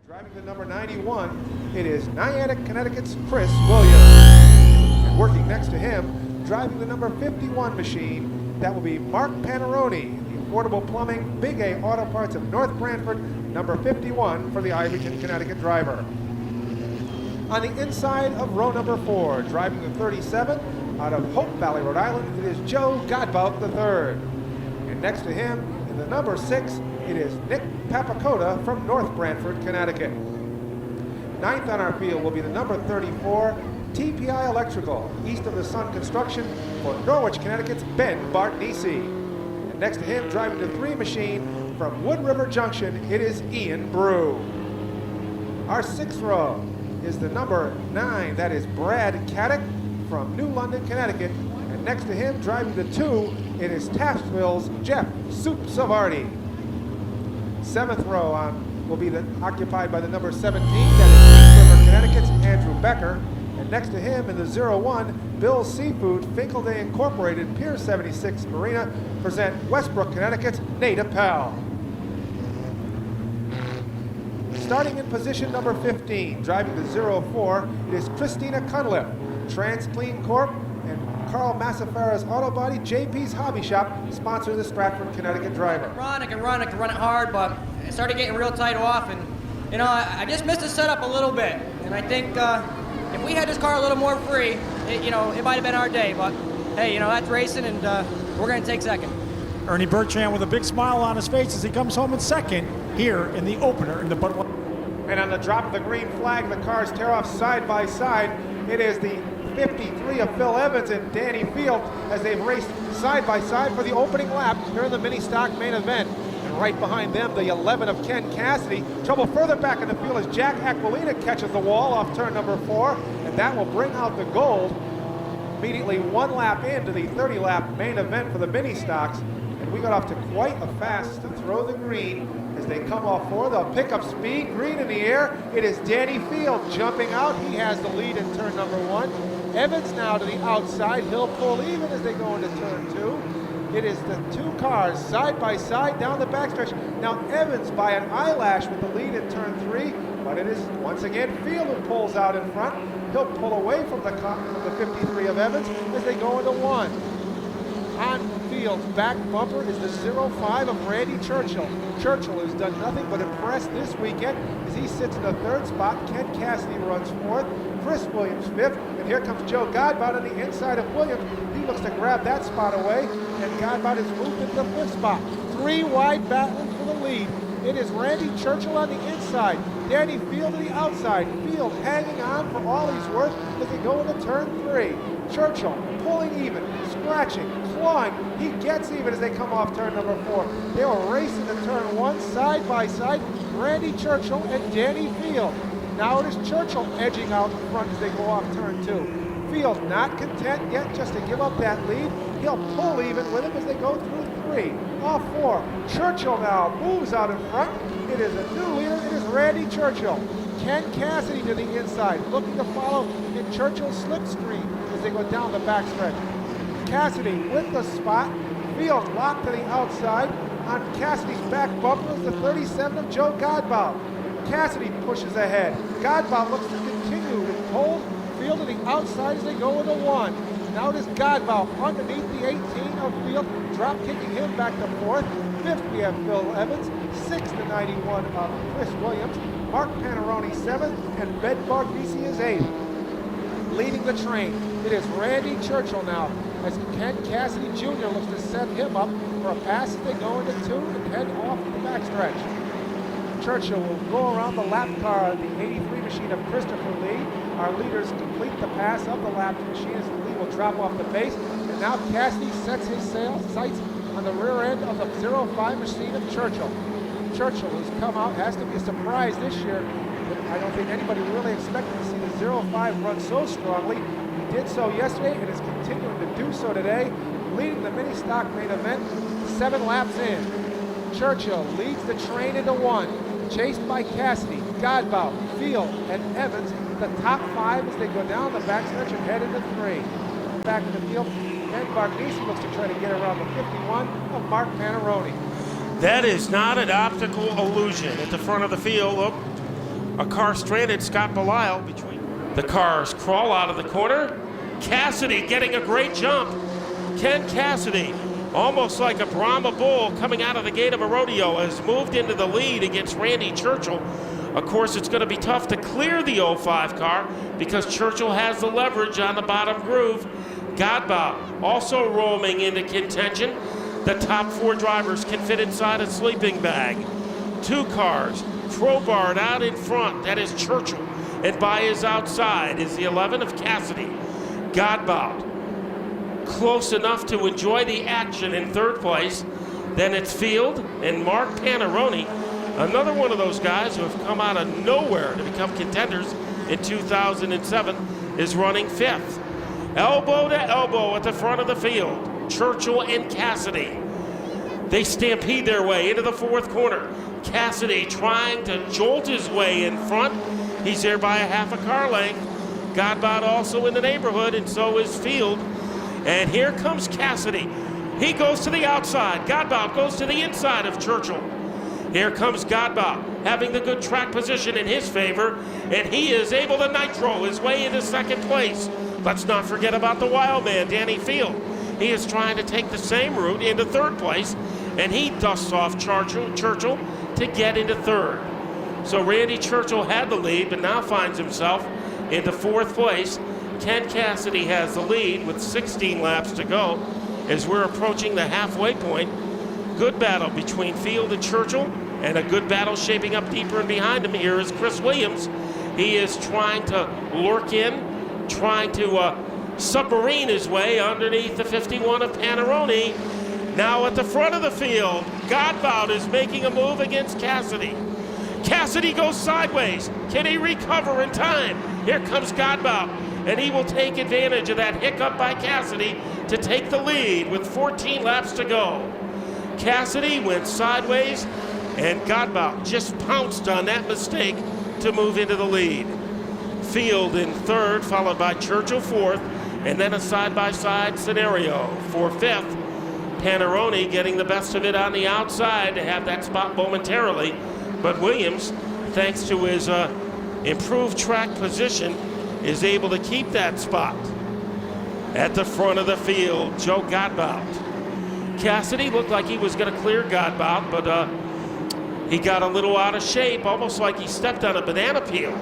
Driving the number 91, it is Niantic, Connecticut's Chris Williams. And working next to him, driving the number 51 machine, that will be Mark Panarone, the Affordable Plumbing Big A Auto Parts of North Branford, number 51 for the Ivyton, Connecticut driver. On the inside of row number 4, driving the 37, out of Hope Valley, Rhode Island, it is Joe Godbout III. And next to him, in the number 6, it is Nick Papakota from North Branford, Connecticut. Ninth on our field will be the number 34, TPI Electrical, East of the Sun Construction for Norwich, Connecticut's Ben Bartnisi. And next to him, driving the 3 machine from Wood River Junction, it is Ian Brew. Our 6th row is the number 9, that is Brad Caddick from New London, Connecticut. And next to him, driving the 2, it is Taftsville's Jeff Soup Savardi. 7th row will be occupied by the number 17, that is East River, Connecticut's Andrew Becker. And next to him in the 01, Bill's Seafood, Finkelday Incorporated, Pier 76 Marina, present Westbrook, Connecticut's Nate Appel. Starting in position number 15, driving the 04, it is Christina Cunliffe, Trans Clean Corp, and Carl Massafara's Auto Body, JP's Hobby Shop, sponsor the Stratford, Connecticut driver. I can run it hard, but it started getting real tight off, and you know, I just missed the setup a little bit. And I think if we had this car a little more free, it might have been our day. But hey, that's racing, and we're going to take second. Ernie Bertrand with a big smile on his face as he comes home in second here in the opener in the Bud. And on the drop of the green flag, the cars tear off side by side. It is the 53 of Phil Evans and Danny Field as they've raced side by side for the opening lap here in the mini stock main event. And right behind them, the 11 of Ken Cassidy. Trouble further back in the field as Jack Aquilina catches the wall off turn number 4, and that will bring out the gold. Immediately 1 lap into the 30-lap main event for the mini stocks. And we got off to quite a fast to throw the green. As they come off 4, they'll pick up speed, green in the air. It is Danny Field jumping out. He has the lead in turn number 1. Evans now to the outside. He'll pull even as they go into turn 2. It is the 2 cars side by side down the backstretch. Now Evans by an eyelash with the lead in turn 3, but it is once again Field who pulls out in front. He'll pull away from the 53 of Evans as they go into 1. On Field's back bumper is the 05 of Randy Churchill. Churchill has done nothing but impress this weekend as he sits in the 3rd spot. Ken Cassidy runs 4th, Chris Williams 5th, and here comes Joe Godbout on the inside of Williams. He looks to grab that spot away, and Godbout is moved into the 5th spot. 3 wide battling for the lead. It is Randy Churchill on the inside, Danny Field to the outside. Field hanging on for all he's worth as they go into turn 3. Churchill pulling even, scratching, clawing. He gets even as they come off turn number 4. They were racing to turn 1 side by side, Randy Churchill and Danny Field. Now it is Churchill edging out in front as they go off turn 2. Field not content yet just to give up that lead. He'll pull even with him as they go through 3. Off 4. Churchill now moves out in front. It is a new leader. It is Randy Churchill. Ken Cassidy to the inside, looking to follow in Churchill's slipstream as they go down the backstretch. Cassidy with the spot. Field locked to the outside. On Cassidy's back bumper is the 37 of Joe Godbout. Cassidy pushes ahead. Godbout looks to continue to hold Field to the outside as they go into 1. Now it is Godbout underneath the 18 of Field, drop kicking him back to 4th. 5th we have Phil Evans. 6th the 91 of Chris Williams. Mark Panarone 7th, and Ben Bartnisi is 8th. Leading the train, it is Randy Churchill now, as Ken Cassidy Jr. looks to set him up for a pass as they go into 2 and head off the backstretch. Churchill will go around the lap car, the 83 machine of Christopher Lee. Our leaders complete the pass of the lap machine as Lee will drop off the base. And now Cassidy sets his sights on the rear end of the 05 machine of Churchill. Churchill has come out, has to be a surprise this year. But I don't think anybody really expected to see the 05 run so strongly. He did so yesterday and is continuing to do so today, leading the mini stock main event 7 laps in. Churchill leads the train into 1, chased by Cassidy, Godbout, Field, and Evans. The top 5 as they go down the backstretch and head into 3. Back in the field, Ben Bartnisi looks to try to get around the 51 of Mark Panarone. That is not an optical illusion at the front of the field. Oh, A car stranded Scott Belisle between. The cars crawl out of the corner. Cassidy getting a great jump. Ken Cassidy, almost like a Brahma bull coming out of the gate of a rodeo, has moved into the lead against Randy Churchill. Of course, it's going to be tough to clear the 05 car because Churchill has the leverage on the bottom groove. Godbout also roaming into contention. The top 4 drivers can fit inside a sleeping bag. 2 cars crowbarred out in front. That is Churchill. And by his outside is the 11 of Cassidy. Godbout close enough to enjoy the action in 3rd place. Then it's Field and Mark Panarone, another one of those guys who have come out of nowhere to become contenders in 2007, is running 5th. Elbow to elbow at the front of the field, Churchill and Cassidy. They stampede their way into the 4th corner. Cassidy trying to jolt his way in front. He's there by a half a car length. Godbout also in the neighborhood, and so is Field. And here comes Cassidy. He goes to the outside. Godbout goes to the inside of Churchill. Here comes Godbout, having the good track position in his favor, and he is able to nitro his way into 2nd place. Let's not forget about the wild man, Danny Field. He is trying to take the same route into 3rd place, and he dusts off Churchill to get into 3rd. So Randy Churchill had the lead, but now finds himself into 4th place. Ken Cassidy has the lead with 16 laps to go as we're approaching the halfway point. Good battle between Field and Churchill, and a good battle shaping up deeper and behind him. Here is Chris Williams. He is trying to lurk in, trying to submarine his way underneath the 51 of Panarone. Now at the front of the field, Godbout is making a move against Cassidy. Cassidy goes sideways. Can he recover in time? Here comes Godbout, and he will take advantage of that hiccup by Cassidy to take the lead with 14 laps to go. Cassidy went sideways, and Godbout just pounced on that mistake to move into the lead. Field in 3rd, followed by Churchill 4th, and then a side-by-side scenario for 5th. Panarone getting the best of it on the outside to have that spot momentarily, but Williams, thanks to his improved track position, is able to keep that spot. At the front of the field, Joe Godbout. Cassidy looked like he was going to clear Godbout, but he got a little out of shape, almost like he stepped on a banana peel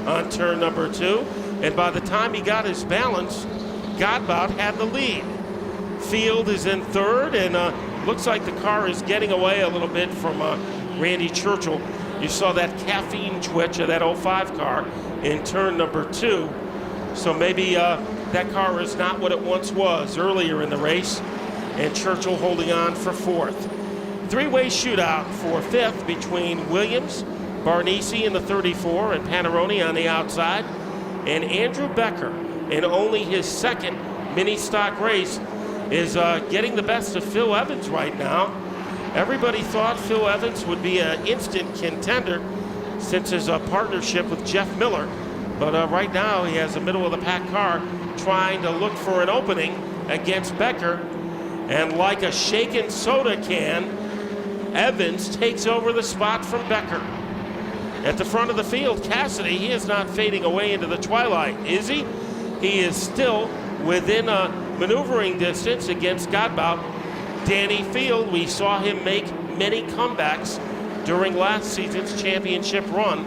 on turn number 2, and by the time he got his balance, Godbout had the lead. Field is in 3rd, and looks like the car is getting away a little bit from Randy Churchill. You saw that caffeine twitch of that 05 car in turn number 2. So maybe that car is not what it once was earlier in the race, and Churchill holding on for 4th. 3-way shootout for 5th between Williams, Barnesi in the 34, and Panarone on the outside. And Andrew Becker, in only his 2nd mini stock race, is getting the best of Phil Evans right now. Everybody thought Phil Evans would be an instant contender since his partnership with Jeff Miller. But right now he has a middle-of-the-pack car trying to look for an opening against Becker. And like a shaken soda can, Evans takes over the spot from Becker. At the front of the field, Cassidy, he is not fading away into the twilight, is he? He is still within a maneuvering distance against Godbout. Danny Field, we saw him make many comebacks during last season's championship run.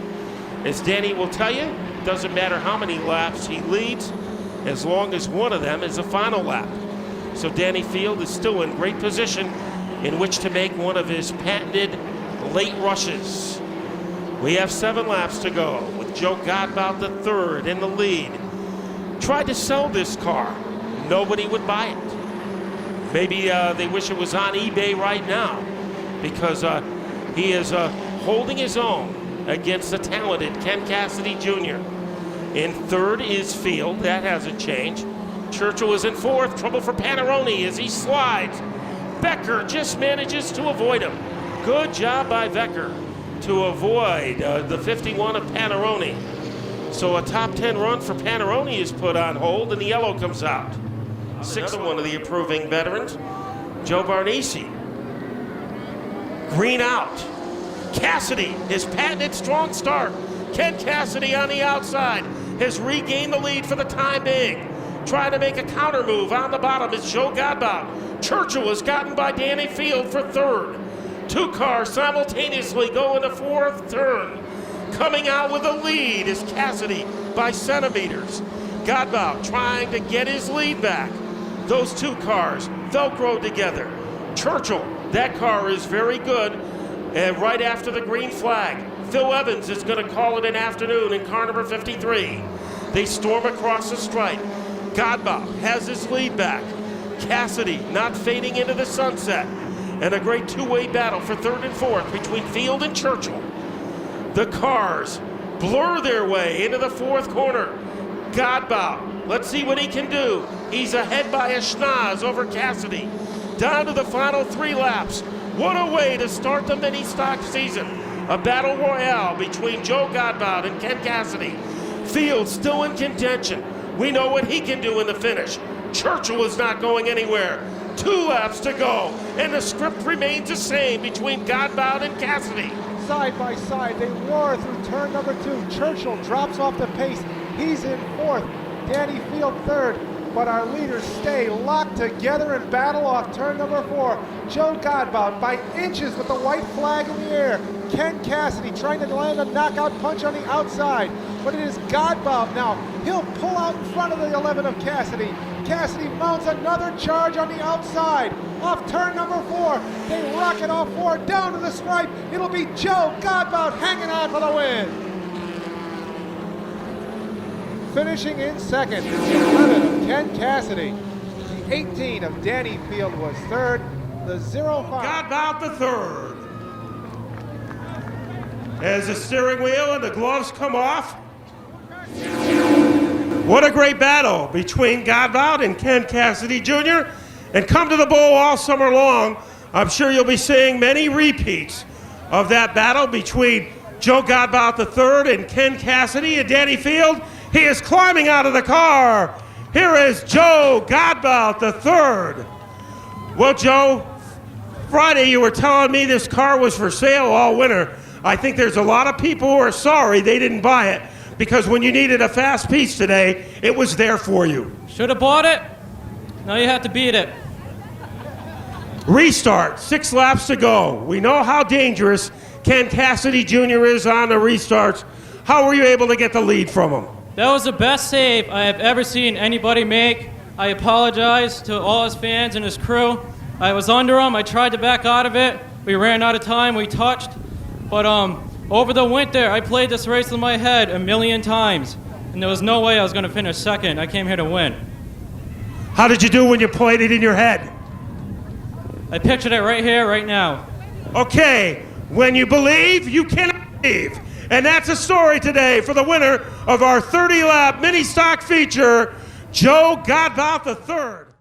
As Danny will tell you, doesn't matter how many laps he leads, as long as one of them is a final lap. So Danny Field is still in great position in which to make one of his patented late rushes. We have 7 laps to go with Joe Godbout III in the lead. Tried to sell this car. Nobody would buy it. Maybe they wish it was on eBay right now, because he is holding his own against the talented Ken Cassidy Jr. In 3rd is Field. That hasn't changed. Churchill is in 4th. Trouble for Panarone as he slides. Becker just manages to avoid him. Good job by Becker to avoid the 51 of Panarone. So a top 10 run for Panarone is put on hold, and the yellow comes out. Another one of the improving veterans, Joe Barnesi. Green out. Cassidy, his patented strong start. Ken Cassidy on the outside has regained the lead for the time being. Trying to make a counter move on the bottom is Joe Godbout. Churchill is gotten by Danny Field for third. Two cars simultaneously go into fourth turn. Coming out with a lead is Cassidy by centimeters. Godbout trying to get his lead back. Those two cars Velcro together. Churchill, that car is very good. And right after the green flag, Phil Evans is going to call it an afternoon in car number 53. They storm across the stripe. Godbout has his lead back. Cassidy not fading into the sunset. And a great two-way battle for third and fourth between Field and Churchill. The cars blur their way into the fourth corner. Godbout, let's see what he can do. He's ahead by a schnoz over Cassidy. Down to the final 3 laps. What a way to start the mini stock season. A battle royale between Joe Godbout and Ken Cassidy. Field still in contention. We know what he can do in the finish. Churchill is not going anywhere. 2 laps to go, and the script remains the same between Godbout and Cassidy. Side by side, they roar through turn number 2. Churchill drops off the pace. He's in fourth. Danny Field third. But our leaders stay locked together and battle off turn number 4. Joe Godbout by inches with the white flag in the air. Ken Cassidy trying to land a knockout punch on the outside. But it is Godbout now. He'll pull out in front of the 11 of Cassidy. Cassidy mounts another charge on the outside. Off turn number 4. They rocket off 4 down to the stripe. It'll be Joe Godbout hanging on for the win. Finishing in second, the 11 of Ken Cassidy. The 18 of Danny Field was third. The 05. Godbout the third. As the steering wheel and the gloves come off. What a great battle between Godbout and Ken Cassidy Jr. And come to the bowl all summer long. I'm sure you'll be seeing many repeats of that battle between Joe Godbout III and Ken Cassidy and Danny Field. He is climbing out of the car. Here is Joe Godbout III. Well, Joe, Friday you were telling me this car was for sale all winter. I think there's a lot of people who are sorry they didn't buy it, because when you needed a fast piece today, it was there for you. Should have bought it. Now you have to beat it. Restart, 6 laps to go. We know how dangerous Ken Cassidy Jr. is on the restarts. How were you able to get the lead from him? That was the best save I have ever seen anybody make. I apologize to all his fans and his crew. I was under him. I tried to back out of it. We ran out of time. We touched. But over the winter, I played this race in my head a million times, and there was no way I was going to finish second. I came here to win. How did you do when you played it in your head? I pictured it right here, right now. Okay, when you believe, you cannot believe. And that's a story today for the winner of our 30-lap mini stock feature, Joe Godbout III.